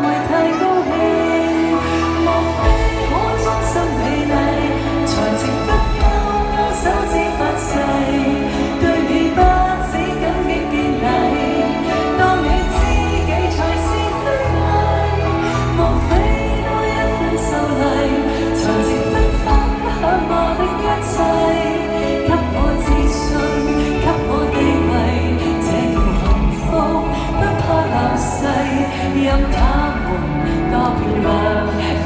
為太高興，莫非可終身美麗，才值得勾勾手指發誓，對你不止感激堅毅，當你知己才是虛偽，莫非多一份秀麗，才值得分享我的一切，給我自信，給我地位，這條幸福不怕流逝，任他們多漂亮，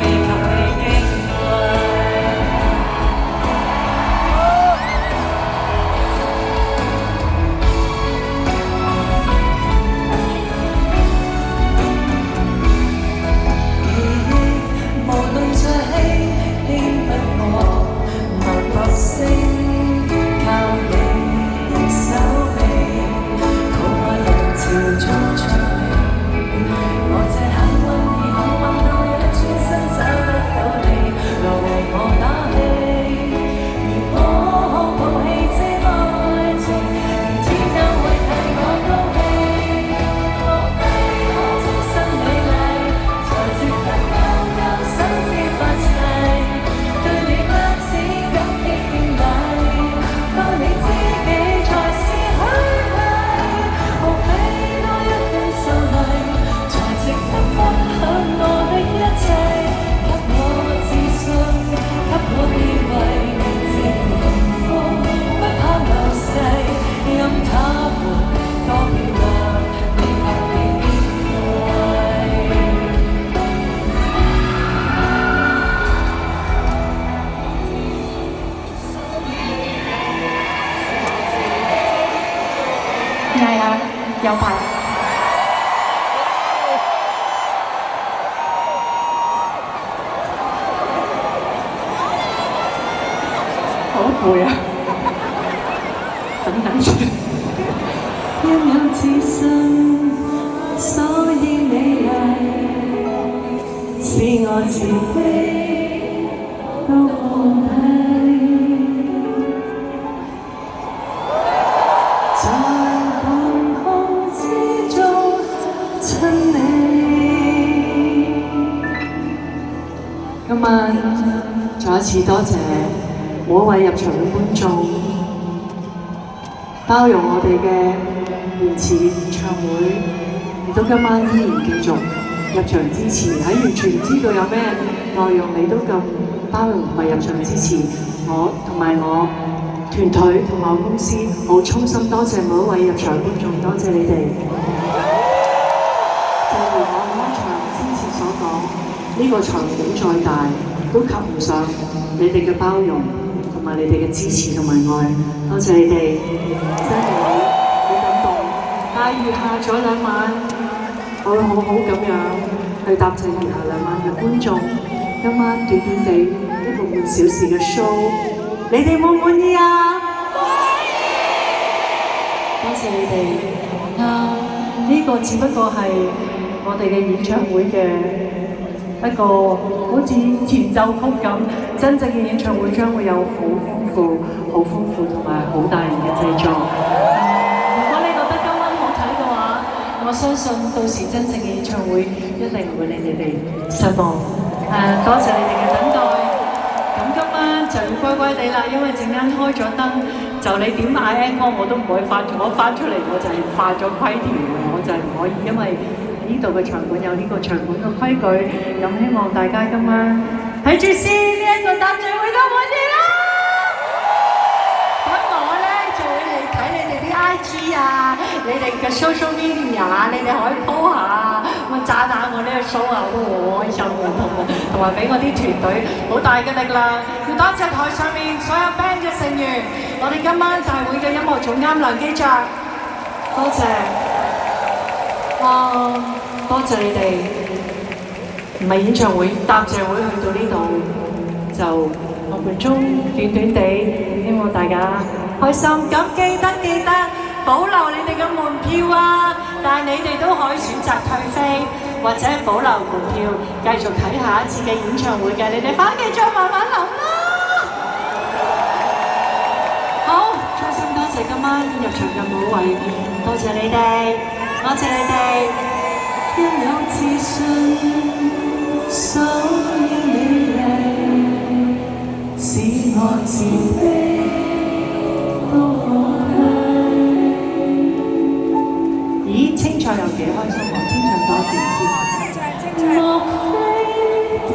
未及你矜貴。記憶無論再輕，輕不過脈搏聲，靠你手臂，好愛人潮中吹。我這幸運兒幸運到一轉身找得到你，來和我打氣。如果抱棄這愛情，明天又會替我高興。莫非可終身美麗，才值得勾勾手指發誓，對你不止感激敬禮，當你知己才是虛偽，莫非多一份秀麗，才值得分享我的一切，給我自信，給我地位，這條幸福不怕流逝，任他們多漂亮，未及你矜貴。嗌下有排。好攰啊！等等先。因有自信，所以美麗，是我自己都放棄。在半空之中親你。今晚再一次多謝每一位入場嘅觀眾，包容我哋嘅延遲演唱會，亦都今晚依然繼續入場支持。喺完全唔知道有咩內容，你都咁包容同埋入場支持我同埋我團隊同埋我公司，好衷心多謝每一位入場觀眾，多謝你哋。正如我開場之前所講，呢個場景再大，都及唔上你哋嘅包容同埋你哋嘅支持同埋愛，多謝你哋，真係好感動。但係餘下咗2晚，我會好好咁樣去答謝餘下2晚嘅觀眾。今晚短短地1個半小時嘅 show， 你哋滿唔滿意啊？多謝你哋。呢個只不過係我哋嘅演唱會嘅一個好似前奏曲咁，真正嘅演唱會將會有好豐富同埋好大型嘅製作。如果你覺得今晚好睇嘅話，我相信到時真正嘅演唱會一定唔會令你哋失望。多謝你哋嘅等待。咁今晚就要乖乖地啦，因為陣間開咗燈，就你點嗌 N 歌我都唔會發，我翻出嚟我就係犯咗規條嘅，我就係唔可以，因為呢度嘅場館有呢個場館嘅規矩，咁希望大家今晚睇住先，呢一個答謝會都滿意啦。咁我咧就會嚟睇你哋啲 IG 啊，你哋嘅 social media 啊，你哋可以 po 下，咁讚下我呢個 show 啊，我都好開心嘅，同埋俾我啲團隊好大嘅力量。要多謝台上面所有 band 嘅成員，我哋今晚大會嘅音樂總監梁基爵，多謝。多謝你哋，唔係演唱會，答謝會去到呢度就6分鐘，短短地，希望大家開心。咁記得保留你哋嘅門票啊，但係你哋都可以選擇退飛，或者保留門票繼續睇下一次嘅演唱會嘅，你哋返屋企再慢慢諗啦。好，衷心多謝今晚入場嘅每位，多謝你哋。多謝你哋，因有自信。悲都放低。咦，清唱又幾開心喎！清唱多段先。莫非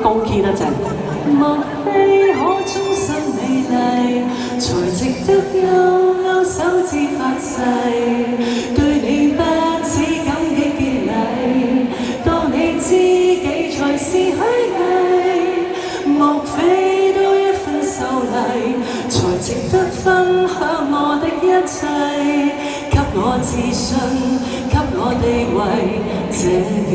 高 key 得滯？莫非可終身美麗，才值得勾勾手指發誓，對你不止感激結禮，當你知己才是虛偽。莫非都一分秀麗，才值得分享我的一切，給我自信，給我地位，這叫